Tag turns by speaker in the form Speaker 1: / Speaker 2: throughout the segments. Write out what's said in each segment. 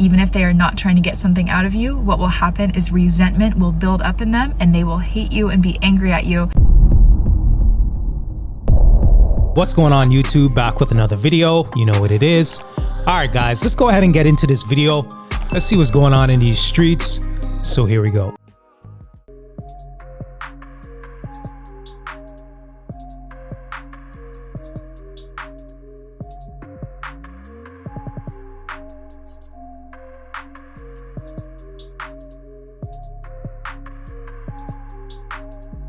Speaker 1: even if they are not trying to get something out of you, what will happen is resentment will build up in them and they will hate you and be angry at you.
Speaker 2: What's going on, YouTube? Back with another video. You know what it is. All right, guys, let's go ahead and get into this video. Let's see what's going on in these streets. So here we go.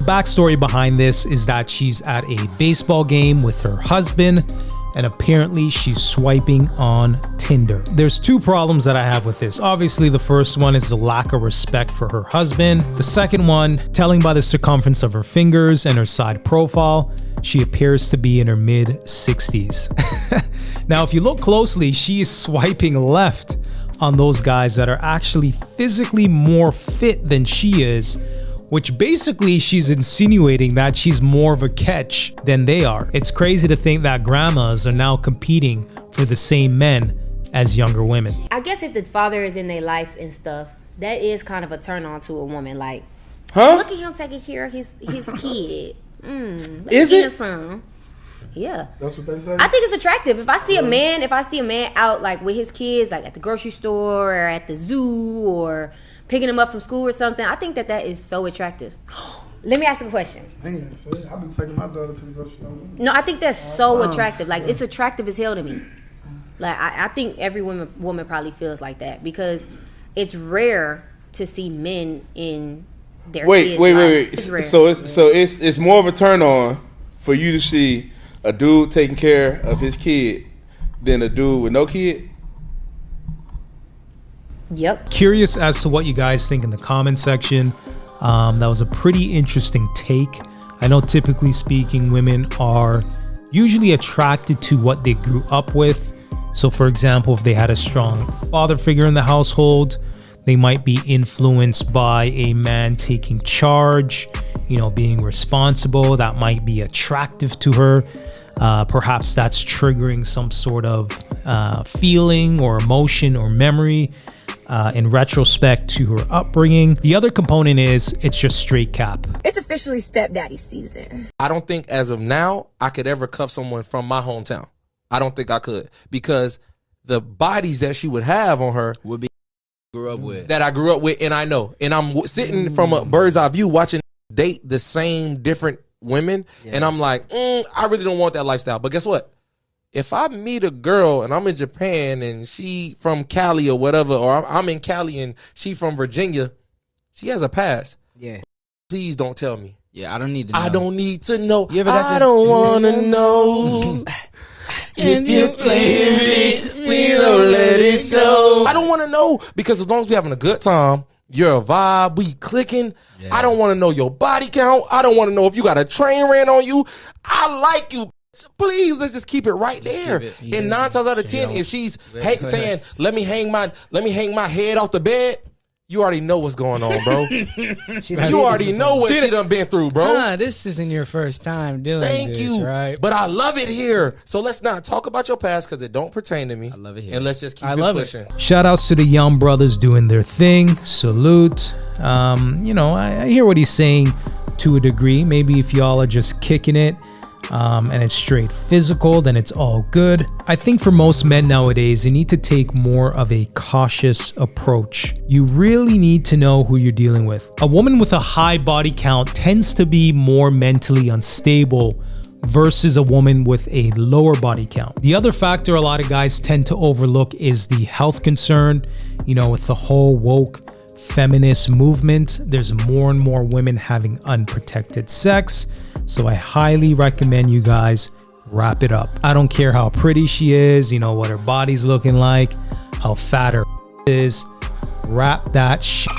Speaker 2: Backstory behind this is that she's at a baseball game with her husband and apparently she's swiping on Tinder. There's two problems that I have with this. Obviously, the first one is the lack of respect for her husband. The second one, telling by the circumference of her fingers and her side profile, she appears to be in her mid-60s. Now, if you look closely, she is swiping left on those guys that are actually physically more fit than she is, which basically she's insinuating that she's more of a catch than they are. It's crazy to think that grandmas are now competing for the same men as younger women.
Speaker 3: I guess if the father is in their life and stuff, that is kind of a turn on to a woman. Like, look at him taking care of his kid.
Speaker 4: Is it?
Speaker 3: Son. Yeah.
Speaker 4: That's what they say?
Speaker 3: I think it's attractive. If I see a man, out like with his kids, like at the grocery store or at the zoo or picking him up from school or something, I think that is so attractive. Let me ask you a question.
Speaker 4: Man, I've been taking my daughter to the grocery store.
Speaker 3: No, I think that's so attractive. Like, it's attractive as hell to me. Like, I think every woman probably feels like that because it's rare to see men in their kids' life.
Speaker 4: Wait.
Speaker 3: It's rare.
Speaker 4: So it's more of a turn on for you to see a dude taking care of his kid than a dude with no kid?
Speaker 3: Yep.
Speaker 2: Curious as to what you guys think in the comment section. That was a pretty interesting take. I know typically speaking, women are usually attracted to what they grew up with. So for example, if they had a strong father figure in the household, they might be influenced by a man taking charge, being responsible. That might be attractive to her. Perhaps that's triggering some sort of feeling or emotion or memory in retrospect to her upbringing. The other component is it's just straight cap.
Speaker 3: It's officially stepdaddy season.
Speaker 5: I don't think as of now I could ever cuff someone from my hometown. I don't think I could, because the bodies that she would have on her
Speaker 6: would be
Speaker 5: that I grew up with, and I know, and I'm sitting from a bird's eye view watching date the same different women, and I'm like, I really don't want that lifestyle. But guess what? If I meet a girl and I'm in Japan and she from Cali or whatever, or I'm in Cali and she from Virginia, she has a past.
Speaker 6: Yeah.
Speaker 5: Please don't tell me.
Speaker 6: Yeah, I don't need to know.
Speaker 5: I don't need to know.
Speaker 6: You ever got
Speaker 5: I
Speaker 6: this-
Speaker 5: don't want to know. If you play me, we don't let it go. I don't want to know, because as long as we having a good time, you're a vibe, we clicking. Yeah. I don't want to know your body count. I don't want to know if you got a train ran on you. I like you. Please, let's just keep it right there. And 9 times out of 10, if she's saying, let me hang my head off the bed, you already know what's going on, bro. You already know what she done been through, bro.
Speaker 6: This isn't your first time doing
Speaker 5: Thank
Speaker 6: this,
Speaker 5: you.
Speaker 6: right?
Speaker 5: But I love it here. So let's not talk about your past because it don't pertain to me.
Speaker 6: I love it here.
Speaker 5: And let's just keep it pushing.
Speaker 2: Shout outs to the young brothers doing their thing. Salute. I hear what he's saying to a degree. Maybe if y'all are just kicking it, and it's straight physical, then it's all good. I think for most men nowadays, you need to take more of a cautious approach. You really need to know who you're dealing with. A woman with a high body count tends to be more mentally unstable versus a woman with a lower body count. The other factor a lot of guys tend to overlook is the health concern. With the whole woke feminist movement, there's more and more women having unprotected sex. So I highly recommend you guys wrap it up. I don't care how pretty she is, what her body's looking like, how fat her is. Wrap that shit.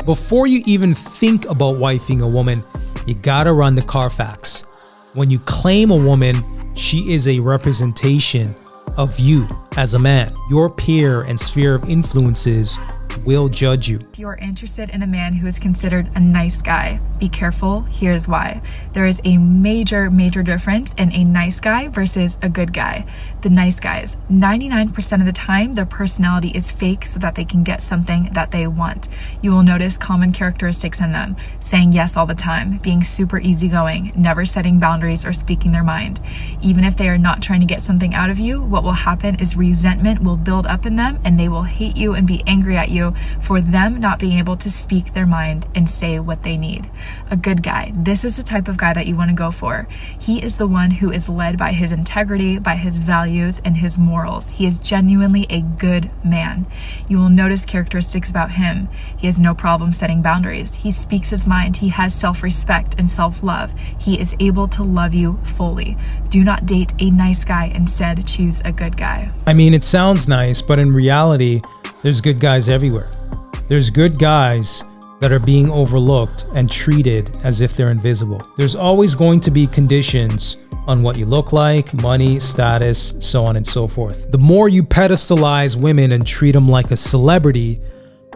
Speaker 2: Before you even think about wifing a woman, you gotta run the Carfax. When you claim a woman, she is a representation of you as a man. Your peer and sphere of influences will judge you.
Speaker 1: If you are interested in a man who is considered a nice guy, be careful. Here's why. There is a major difference in a nice guy versus a good guy. The nice guys, 99% of the time, their personality is fake so that they can get something that they want. You will notice common characteristics in them: saying yes all the time, being super easygoing, never setting boundaries or speaking their mind. Even if they are not trying to get something out of you, what will happen is resentment will build up in them and they will hate you and be angry at you for them not being able to speak their mind and say what they need. A good guy, this is the type of guy that you want to go for. He is the one who is led by his integrity, by his values, and his morals. He is genuinely a good man. You will notice characteristics about him. He has no problem setting boundaries. He speaks his mind. He has self-respect and self-love. He is able to love you fully. Do not date a nice guy. Instead, choose a good guy.
Speaker 2: I mean, it sounds nice, but in reality, there's good guys everywhere. There's good guys that are being overlooked and treated as if they're invisible. There's always going to be conditions on what you look like, money, status, so on and so forth. The more you pedestalize women and treat them like a celebrity,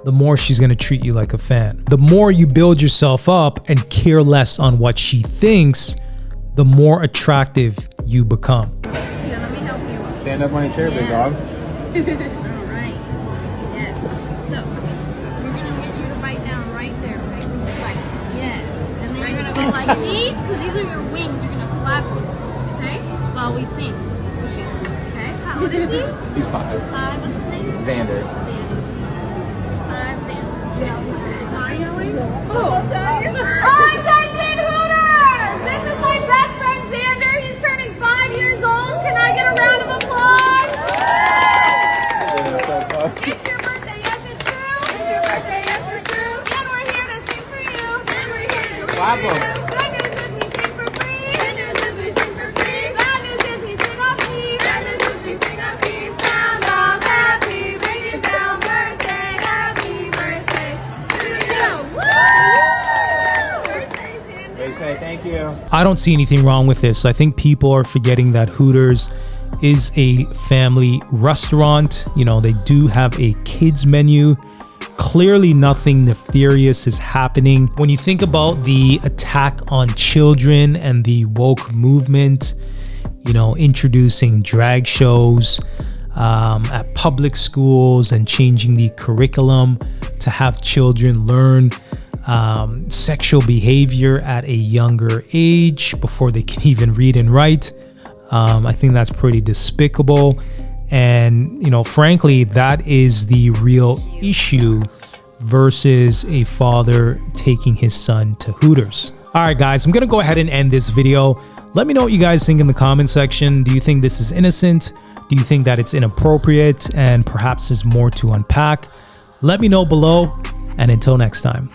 Speaker 2: the more she's gonna treat you like a fan. The more you build yourself up and care less on what she thinks, the more attractive you become.
Speaker 7: Yeah, let me help you.
Speaker 8: Stand up on your chair, big dog.
Speaker 7: Alright. Yes. So, we're going to get you to bite down right there, right? Bite. Yes. And then you're going to go like these, because these are your wings. You're going to flap, okay? While we sing. Okay? How old is he?
Speaker 8: He's 5.
Speaker 7: 5. What's his name?
Speaker 8: Xander.
Speaker 7: 5 Xander. Are you doing?
Speaker 9: Attention Hooters! This is my best friend Xander. He's turning 5 years old. Can I get a round of applause? It's your birthday, yes it's true. It's your birthday, yes it's true. And we're here to sing for you. And we're here to sing
Speaker 8: Clap
Speaker 9: for you.
Speaker 8: 'em.
Speaker 9: Good news is we sing for free. Good news is we sing for free. Bad news is we sing off key. Bad news is we sing off key. Sound off happy. Bring it down. Birthday. Happy birthday to you. Woo! Birthday, Xander.
Speaker 8: They say thank you.
Speaker 2: I don't see anything wrong with this. I think people are forgetting that Hooters is a family restaurant. You know, they do have a kids menu. Clearly nothing nefarious is happening. When you think about the attack on children and the woke movement, you know, introducing drag shows at public schools and changing the curriculum to have children learn sexual behavior at a younger age before they can even read and write. I think that's pretty despicable. And, you know, frankly, that is the real issue versus a father taking his son to Hooters. All right, guys, I'm going to go ahead and end this video. Let me know what you guys think in the comment section. Do you think this is innocent? Do you think that it's inappropriate and perhaps there's more to unpack? Let me know below, and until next time.